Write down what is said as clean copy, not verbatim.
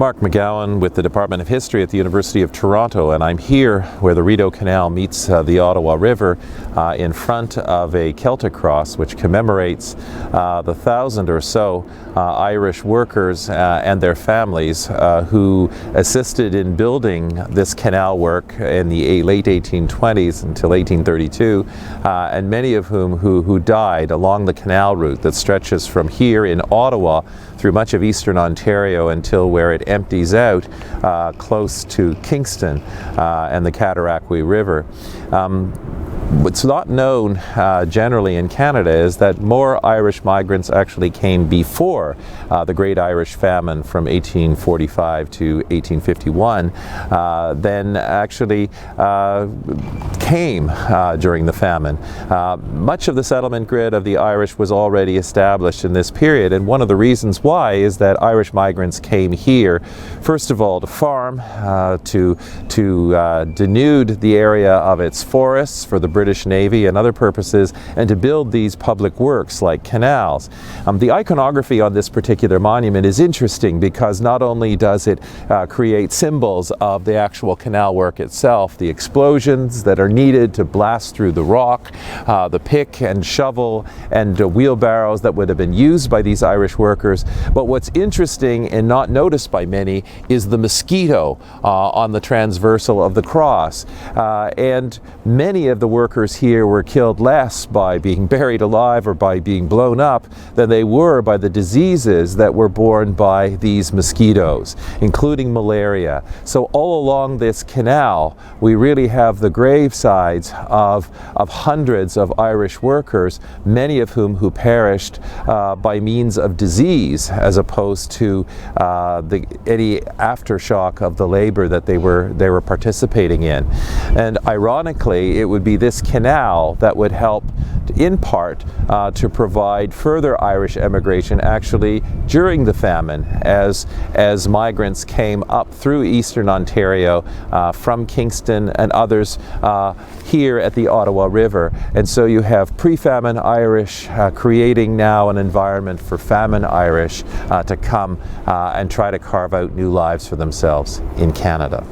Mark McGowan with the Department of History at the University of Toronto, and I'm here where the Rideau Canal meets the Ottawa River in front of a Celtic cross which commemorates the 1,000 or so Irish workers and their families who assisted in building this canal work in the late 1820s until 1832, and many of whom who died along the canal route that stretches from here in Ottawa through much of eastern Ontario until where it empties out close to Kingston and the Cataraqui River. What's not known generally in Canada is that more Irish migrants actually came before the Great Irish Famine from 1845 to 1851 than actually came during the famine. Much of the settlement grid of the Irish was already established in this period, and one of the reasons why is that Irish migrants came here, first of all, to farm, to denude the area of its forests for the British Navy and other purposes, and to build these public works like canals. The iconography on this particular monument is interesting because not only does it create symbols of the actual canal work itself, the explosions that are needed to blast through the rock, the pick and shovel and wheelbarrows that would have been used by these Irish workers, but what's interesting and not noticed by many is the mosquito on the transversal of the cross. And many of the workers here were killed less by being buried alive or by being blown up than they were by the diseases that were borne by these mosquitoes, including malaria. So all along this canal, we really have the gravesides of hundreds of Irish workers, many of whom who perished by means of disease as opposed to any aftershock of the labor that they were participating in. And ironically, it would be this canal that would help in part to provide further Irish emigration actually during the famine as migrants came up through eastern Ontario from Kingston and others here at the Ottawa River. And so you have pre-famine Irish creating now an environment for famine Irish to come and try to carve out new lives for themselves in Canada.